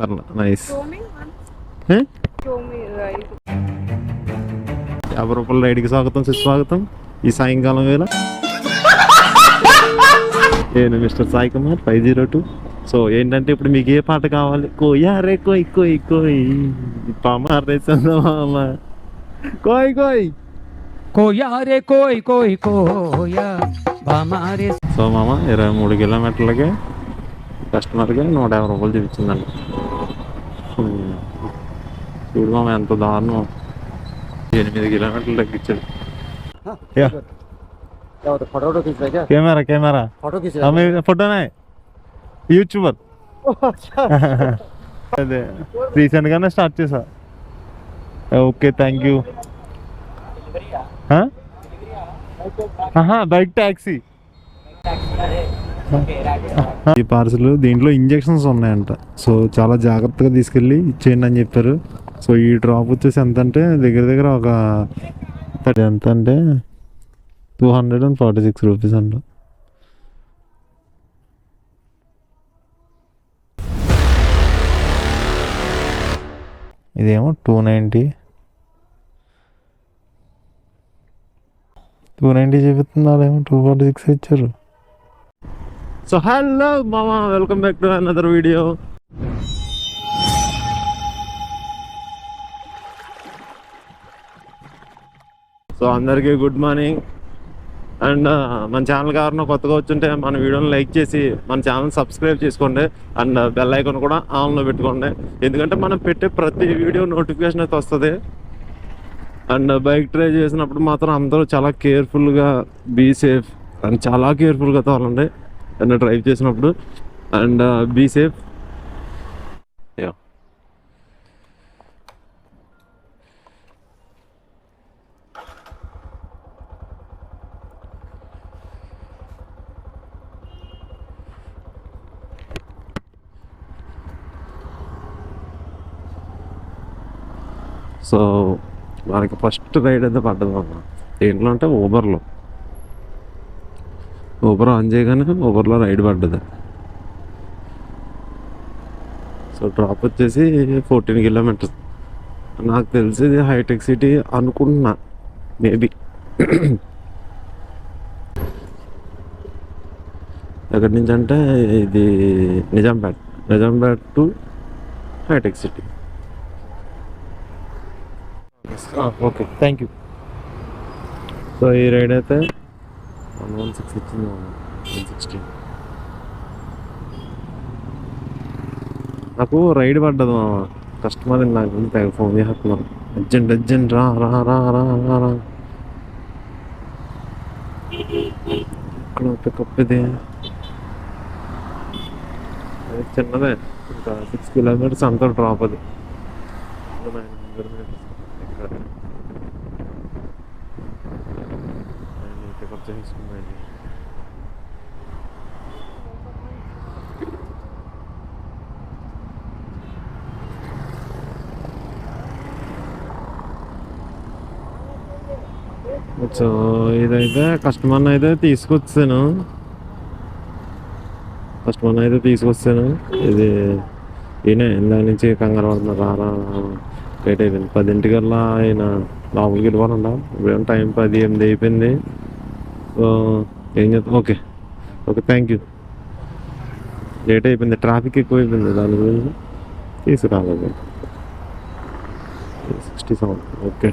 పర్లే నైస్. 50 రూపాయల రైడ్కి స్వాగతం సుస్వాగతం ఈ సాయంకాలం వేళ. నేను మిస్టర్ సాయి కుమార్ 502. సో ఏంటంటే ఇప్పుడు మీకు ఏ పాట కావాలి? కోయారే కోయ్ కోయ్ కోయ్ పామారే చందమామ కోయ్ కోయ్ కోయారే కోయ్ కోయ్ కోయా పామారే. సో మామ 23 కిలోమీటర్లకి కస్టమర్కి 150 రూపాయలు చూపించిందండి. చూడు మామ ఎంత దారుణం, 8 కిలోమీటర్లు తగ్గించాడు. కెమెరా కెమెరా ఫోటోనే యూట్యూబర్. అదే రీసెంట్గానే స్టార్ట్ చేసా. Okay thank you. Bike taxi. ఈ పార్సల్ దీంట్లో ఇంజెక్షన్స్ ఉన్నాయంట. సో చాలా జాగ్రత్తగా తీసుకెళ్ళి ఇచ్చేయండి అని చెప్పారు. సో ఈ డ్రాప్ వచ్చేసి ఎంత అంటే దగ్గర దగ్గర ఒక ఎంత అంటే 246 రూపీస్ అంట. ఇదేమో 290 చూపిస్తుంది, వాళ్ళేమో 246 ఇచ్చారు. సో హలో మామా, welcome back to another video. So అందరికీ గుడ్ మార్నింగ్. అండ్ మన ఛానల్ ఎవరైనా కొత్తగా వచ్చుంటే మన వీడియోని లైక్ చేసి మన ఛానల్ సబ్స్క్రైబ్ చేసుకోండి. అండ్ బెల్ ఐకాన్ కూడా ఆన్లో పెట్టుకోండి, ఎందుకంటే మనం పెట్టే ప్రతి వీడియో నోటిఫికేషన్ అయితే వస్తుంది. అండ్ బైక్ డ్రైవ్ చేసినప్పుడు మాత్రం అందరూ చాలా కేర్ఫుల్గా బీ సేఫ్ అండ్ చాలా కేర్ఫుల్గా తోలండి అండ్ డ్రైవ్ చేసినప్పుడు. And be safe. సో మనకి ఫస్ట్ రైడ్ అయితే పడ్డది అన్న దేంట్లో అంటే ఊబర్ ఆన్ చేయగానే ఊబర్లో రైడ్ పడ్డది. సో డ్రాప్ వచ్చేసి 14 కిలోమీటర్స్. నాకు తెలిసి ఇది హైటెక్ సిటీ అనుకుంటున్నా, మేబీ. ఎక్కడి నుంచి అంటే ఇది నిజాంపేట టు హైటెక్ City. Okay thank you. So ఈ రైడ్ అయితే 116 ఇచ్చింది, 160. నాకు రైడ్ పడ్డదు మా కస్టమర్ నాకు తెగ ఫోన్ చేస్తున్నారు, అర్జెంట్ రా రా రా రా రా. ఇక్కడ పికప్ ఇది చిన్నదే, ఇంకా 6 కిలోమీటర్స్ అంతా డ్రాప్. అది 900 మీటర్స్ పికప్ చేసుకున్నాను. సో ఇదైతే కస్టమర్ని అయితే తీసుకొచ్చాను. ఇది ఈయన ఇందాక నుంచి కంగారు పడుతున్నా రారా. లేట్ అయిపోయింది, 10ంటికల్లా ఆయన లోపలికి వెళ్ళిపోవాలంట. ఇప్పుడేమో టైం 10-8 అయిపోయింది. సో ఏం చేద్దాం. Okay thank you. లేట్ అయిపోయింది, ట్రాఫిక్ ఎక్కువ అయిపోయింది, దాని గురించి తీసుకురాలేదు. 67. ఓకే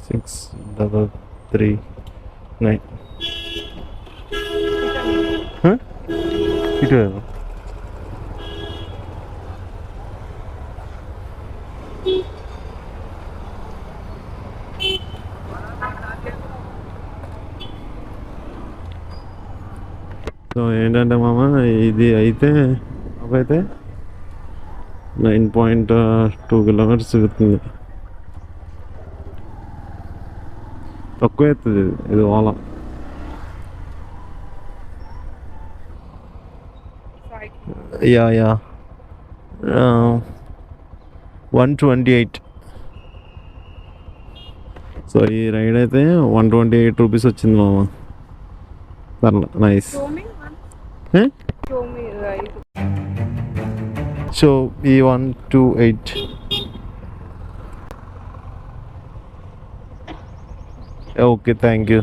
6339 ఇటు. సో ఏంటంటే మామ ఇది అయితే 9.2 కిలోమీటర్స్ చూపుతుంది. తక్కువ అవుతుంది ఇది ఓలా. యా 128. సో ఈ రైడ్ అయితే 128 రూపీస్ వచ్చింది మామ. పర్లే nice. Show me right. So E128 okay thank you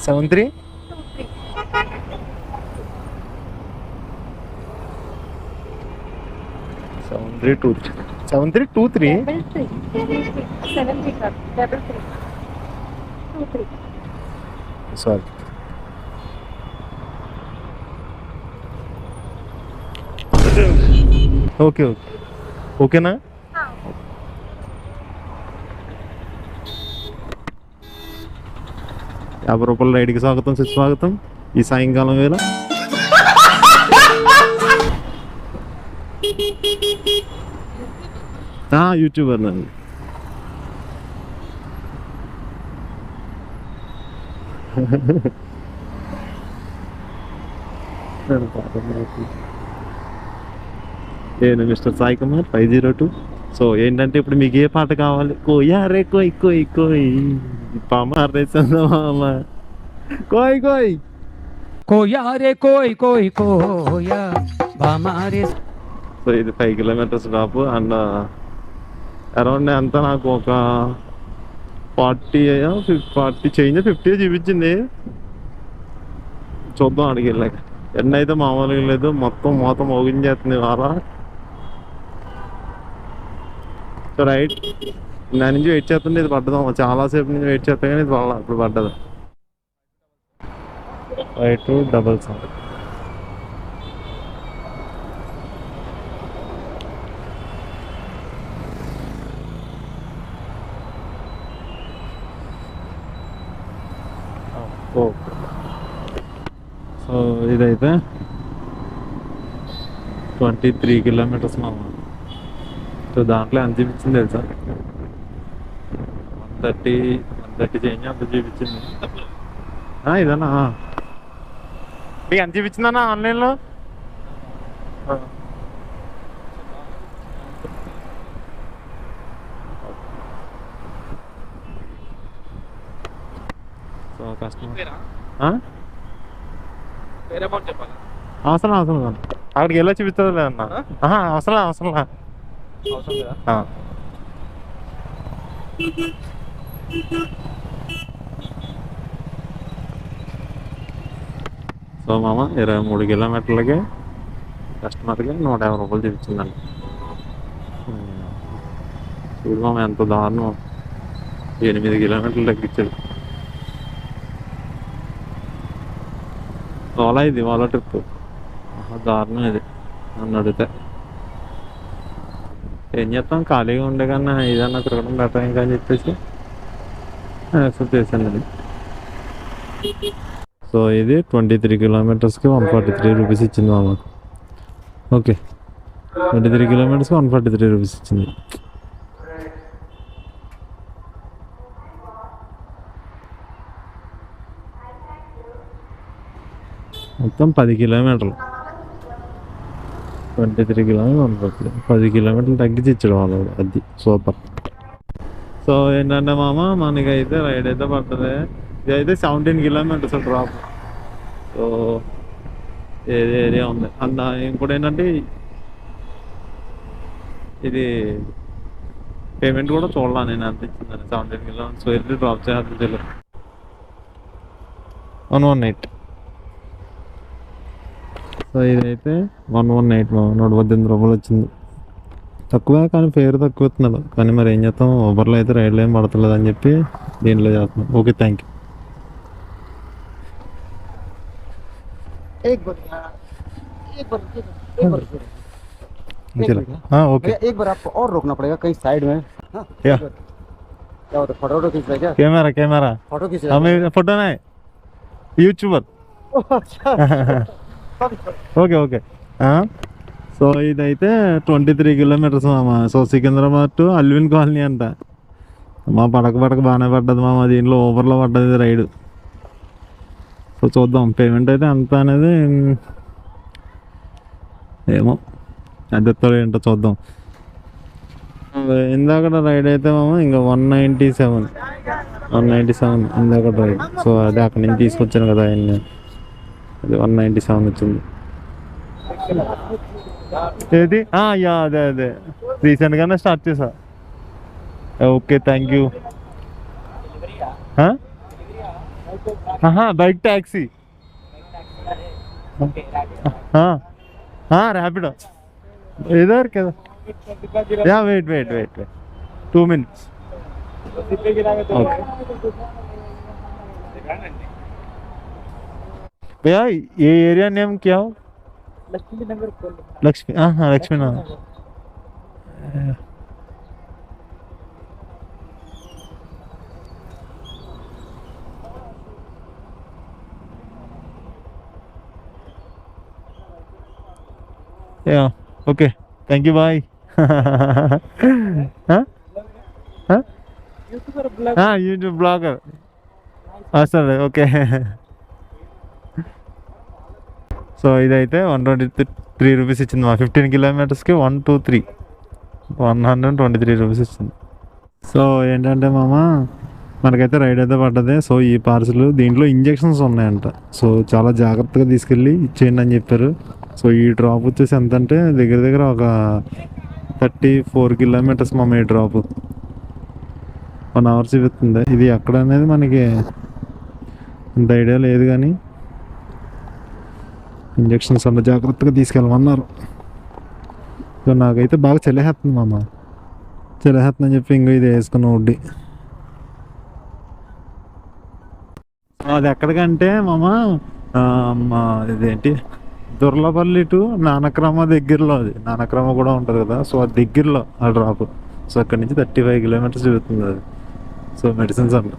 73 7323 sorry okay okay ఓకేనా ₹50 రైడ్కి స్వాగతం సుస్వాగతం ఈ సాయంకాలం వేళ యూట్యూబర్ నండి నేను మిస్టర్ సాయి కుమార్ 502. సో ఏంటంటే ఇప్పుడు మీకు ఏ పాట కావాలి? కోయా రే కోయ్ కోయ్ కోయ్ పామారే చందమామ కోయ్ కోయ్ కోయా రే కోయ్ కోయ్ కోయా బామారే. సో ఇది 5 కిలోమీటర్స్ డ్రాప్ అండ్ అరౌండ్ ఎంత నాకు ఒక 40 చేంజ్ 50 చూపించింది. చూద్దాం అడిగి వెళ్ళాక. ఎండ అయితే మామూలుగా లేదు, మొత్తం మోగించేస్తుంది వాళ్ళ. సో రైట్ నా నుంచి వెయిట్ చేస్తుంటే ఇది పడ్డదాం, చాలాసేపు నుంచి వెయిట్ చేస్తా కానీ ఇది పడాల, ఇప్పుడు పడ్డది. 5277 సో ఇదైతే 23 కిలోమీటర్స్ మామ. సో దాంట్లో ఎంత చూపించింది తెలుసా? 130 చేంజ్ అంత చూపించింది. ఇదన్నా మీకు ఎంత చూపించిందన్నా ఆన్లైన్లో? సో కస్టమర్ అవసరం కాదు, అక్కడికి వెళ్ళి చూపిస్తుంది అన్న. అవసరం సో మామ 23 కిలోమీటర్లకి కస్టమర్కి ₹150 చూపించిందండి. చూడు మామ ఎంత దారుణం, 8 కిలోమీటర్లు తగ్గించాడు. ఓలా ట్రిప్ దారుణం ఇది నన్ను అడిగితే. ఏం చేస్తాం, ఖాళీగా ఉండే కన్నా ఏదన్నా తిరగడం బెటర్ ఇంకా అని చెప్పేసి యాక్సెప్ట్ చేశాను అది. సో ఇది 23 కిలోమీటర్స్కి ₹143 ఇచ్చింది మామ. ఓకే 23 కిలోమీటర్స్కి ₹143 ఇచ్చింది. మొత్తం 10 కిలోమీటర్లు, 23 కిలోమీటర్లు 10 కిలోమీటర్లు తగ్గించి ఇచ్చాడు వాళ్ళు. అది సూపర్. సో ఏంటంటే మామ మనకైతే రైడ్ అయితే పడుతుంది. ఇదైతే 17 కిలోమీటర్స్ డ్రాప్. సో ఏరియా ఉంది అండ్ ఇంకోటి ఏంటంటే ఇది పేమెంట్ కూడా చూడాలి నేను ఎంత ఇచ్చిందని. 17 కిలోమీటర్స్ వెళ్ళి డ్రాప్ చేయాలి తెలియదు. 118. సో ఇదైతే 118 ₹118 వచ్చింది. తక్కువే కానీ పేరు తక్కువ ఇస్తున్నాడు. కానీ మరి ఏం చేస్తాం, ఊబర్లో అయితే రైడ్లో ఏం పడతలేదు అని చెప్పి దీంట్లో చేస్తున్నాం. Okay thank you. ओके एक बार आपको और रोकना पड़ेगा कहीं साइड में. क्या होता है, फोटो खींच रहे क्या? कैमरा फोटो खींच हमें फोटो नहीं यूट्यूबर. Okay okay. సో ఇదైతే 23 కిలోమీటర్స్ మామ. So Secunderabad to Alvin colony అంట. మా పడక బాగానే పడ్డది మామ, దీంట్లో ఊబర్లో పడ్డది రైడ్. సో చూద్దాం పేమెంట్ అయితే ఎంత అనేది, ఏమో అది ఏంటో చూద్దాం. ఇందాక రైడ్ అయితే మామ ఇంకా 197 ఇందాక రైడ్. సో అదే అక్కడి నుంచి తీసుకొచ్చాను కదా ఆయన్ని. అది 197 వచ్చింది. ఏది యా అదే అదే రీసెంట్గానే స్టార్ట్ చేసా. Okay thank you. Bike taxi हाँ हाँ रैपिडो इधर क्या या वेट 2 minutes ओके भैया ये एरिया नेम क्या हो? लक्ष्मी हाँ लक्ष्मी नगर. Yeah, okay. Thank you, bye. Huh? YouTube blogger. Sorry, okay. So ఇదైతే 123 రూపీస్ ఇచ్చింది. మా 15 కిలోమీటర్స్కి 123 రూపీస్ ఇచ్చింది. సో ఏంటంటే మామ మనకైతే రైడ్ అయితే పడ్డది. సో ఈ పార్సల్ దీంట్లో ఇంజెక్షన్స్ ఉన్నాయంట. సో చాలా జాగ్రత్తగా తీసుకెళ్ళి ఇచ్చేయండి అని చెప్పారు. సో ఈ డ్రాప్ వచ్చేసి ఎంత అంటే దగ్గర దగ్గర ఒక 34 కిలోమీటర్స్ మా ఈ డ్రాప్ 1 hour చూపిస్తుంది. ఇది ఎక్కడ అనేది మనకి అంత ఐడియా లేదు, కానీ ఇంజెక్షన్స్ అంత జాగ్రత్తగా తీసుకెళ్ళమన్నారు. సో నాకైతే బాగా చలిహేస్తుంది మామ, చలిహేస్తుంది అని చెప్పి ఇంకో ఇది వేసుకున్న వడ్డీ. అది ఎక్కడికంటే మామ ఇదేంటి దుర్లపల్లి టు నానక్రమ దగ్గరలో, అది నానక్రమ కూడా ఉంటుంది కదా, సో అది దగ్గరలో ఆ డ్రాప్. సో అక్కడి నుంచి 35 కిలోమీటర్స్ చూపుతుంది అది. సో మెడిసిన్స్ అంట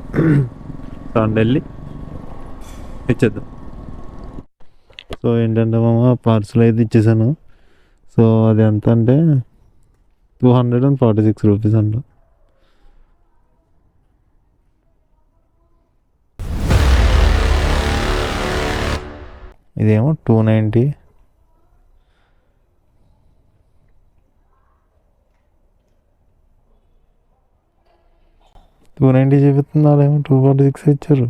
సో వెళ్ళి ఇచ్చేద్దాం. సో ఏంటంటే మామ పార్సల్ అయితే ఇచ్చేసాను. సో అది ఎంత అంటే 246 రూపీస్ అంట. ఇదేమో 290. చూపిస్తుంది, వాళ్ళేమో 246 ఇచ్చారు.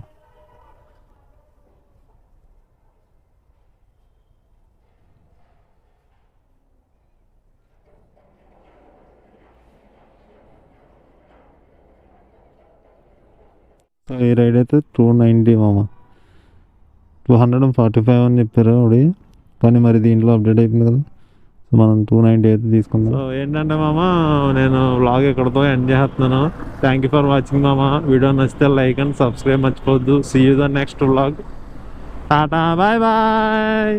సో ఈ రైడ్ అయితే 290 మామ. 245 అని చెప్పారు అవి, కానీ మరి దీంట్లో అప్డేట్ అయిపోయింది కదా. సో మనం 290 అయితే తీసుకుందాం. సో ఏంటంటే మామ నేను వ్లాగ్ ఎక్కడితో ఎండ్ చేస్తున్నాను. థ్యాంక్ యూ ఫర్ వాచింగ్ మామ. వీడియో నచ్చితే లైక్ అండ్ సబ్స్క్రైబ్ మర్చిపోవద్దు. See you the next vlog. Tata bye bye.